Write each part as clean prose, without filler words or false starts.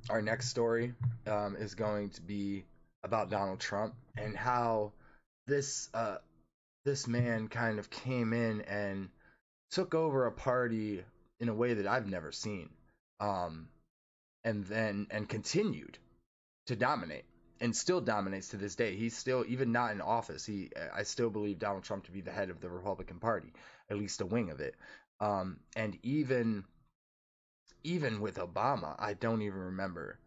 our next story is going to be about Donald Trump and how this this man kind of came in and took over a party in a way that I've never seen, um, and continued to dominate and still dominates to this day. He's still, even not in office, I still believe Donald Trump to be the head of the Republican Party, at least a wing of it. And even with Obama, I don't even remember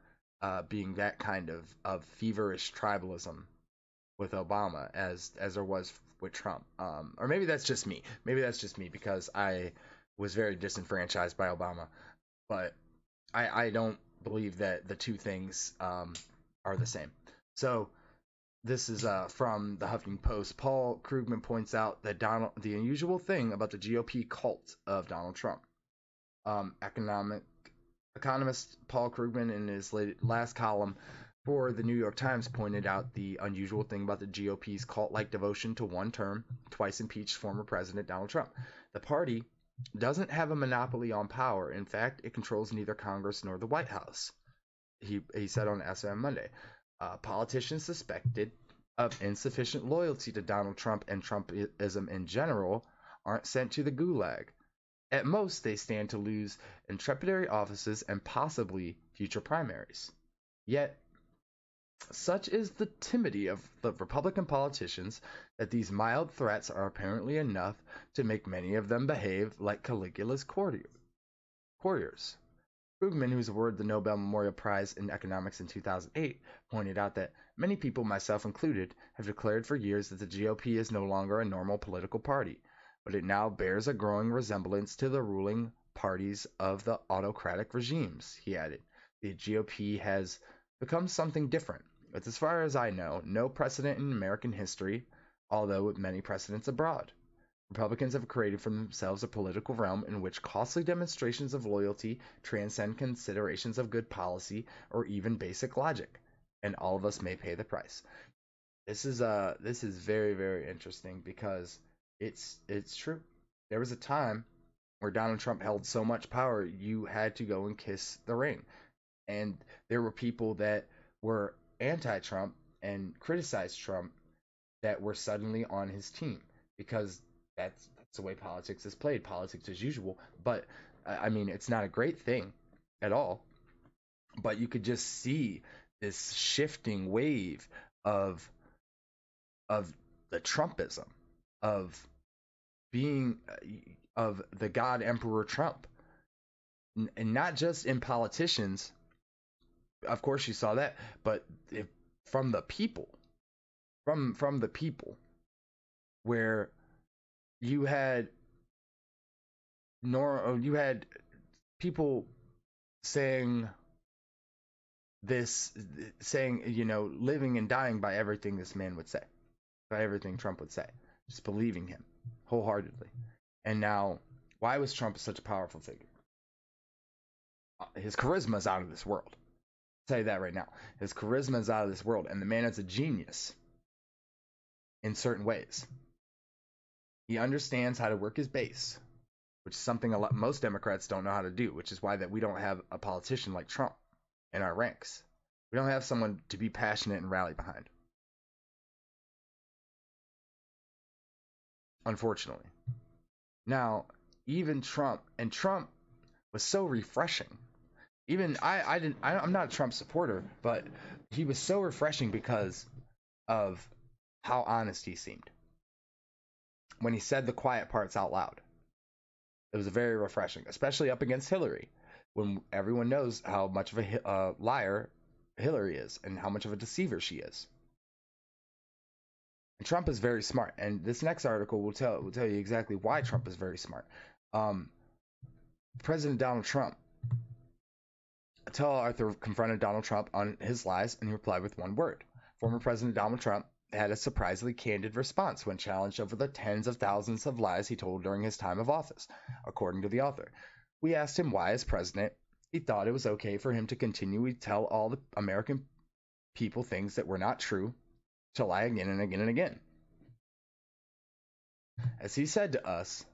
being that kind of feverish tribalism with Obama as there was with Trump. Or maybe that's just me. Maybe that's just me because I was very disenfranchised by Obama. But I don't believe that the two things are the same. So this is from the Huffington Post. Paul Krugman points out that the unusual thing about the GOP cult of Donald Trump. Economist Paul Krugman, in his last column for the New York Times, pointed out the unusual thing about the GOP's cult-like devotion to one term, twice impeached former President Donald Trump. The party doesn't have a monopoly on power. In fact, it controls neither Congress nor the White House. He said on SM Monday. Politicians suspected of insufficient loyalty to Donald Trump and Trumpism in general aren't sent to the gulag. At most, they stand to lose intrepidary offices and possibly future primaries. Yet, such is the timidity of the Republican politicians that these mild threats are apparently enough to make many of them behave like Caligula's courtiers. Krugman, who's awarded the Nobel Memorial Prize in Economics in 2008, pointed out that many people, myself included, have declared for years that the GOP is no longer a normal political party, but it now bears a growing resemblance to the ruling parties of the autocratic regimes, he added. The GOP has become something different, with, as far as I know, no precedent in American history, although with many precedents abroad. Republicans have created for themselves a political realm in which costly demonstrations of loyalty transcend considerations of good policy or even basic logic, and all of us may pay the price. This is very, very interesting because it's true. There was a time where Donald Trump held so much power you had to go and kiss the ring. And there were people that were anti-Trump and criticized Trump that were suddenly on his team because that's the way politics is played. Politics as usual, but I mean, it's not a great thing at all. But you could just see this shifting wave of of the Trumpism, of being of the God Emperor Trump, and not just in politicians. Of course, you saw that, but if, from the people, from the people, where you had you had people saying this, saying, living and dying by everything this man would say, by everything Trump would say, just believing him wholeheartedly. And now, why was Trump such a powerful figure? His charisma is out of this world. I'll tell you that right now. His charisma is out of this world, and the man is a genius in certain ways. He understands how to work his base, which is something most Democrats don't know how to do, which is why that we don't have a politician like Trump in our ranks. We don't have someone to be passionate and rally behind. Unfortunately. Now, even Trump was so refreshing. Even I'm not a Trump supporter, but he was so refreshing because of how honest he seemed when he said the quiet parts out loud. It was very refreshing, especially up against Hillary, when everyone knows how much of a liar Hillary is and how much of a deceiver she is. And Trump is very smart, and this next article will tell you exactly why Trump is very smart. Um, President Donald Trump, Tell Arthur confronted Donald Trump on his lies, and he replied with one word. Former President Donald Trump had a surprisingly candid response when challenged over the tens of thousands of lies he told during his time of office, according to the author. We asked him why, as president, he thought it was okay for him to continually tell all the American people things that were not true, to lie again and again and again. As he said to us,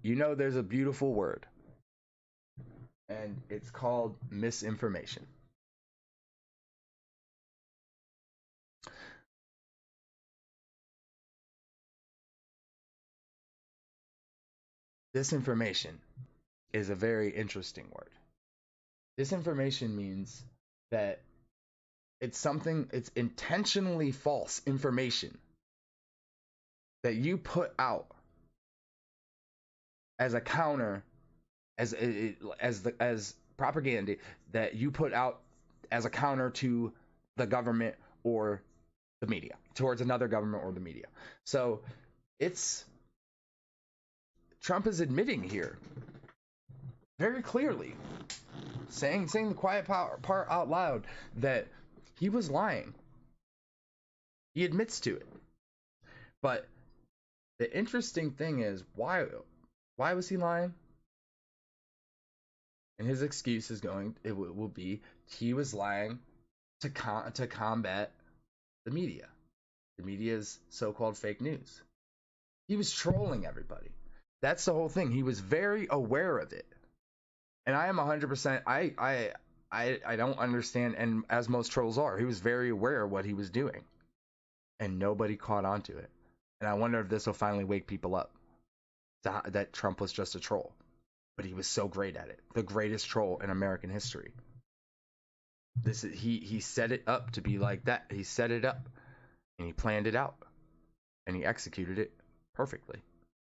there's a beautiful word. and it's called misinformation. Disinformation is a very interesting word. Disinformation means that it's intentionally false information that you put out as a counter, as propaganda that you put out as a counter to the government or the media, towards another government or the media. So it's Trump is admitting here very clearly, saying the quiet part out loud, that he was lying. He admits to it. But the interesting thing is, why was he lying? And his excuse is will be he was lying to combat the media's so-called fake news. He was trolling everybody. That's the whole thing. He was very aware of it. And I am 100%, I don't understand, and as most trolls are, he was very aware of what he was doing. And nobody caught on to it. And I wonder if this will finally wake people up that Trump was just a troll. But he was so great at it. The greatest troll in American history. He set it up to be like that. He set it up and he planned it out and he executed it perfectly.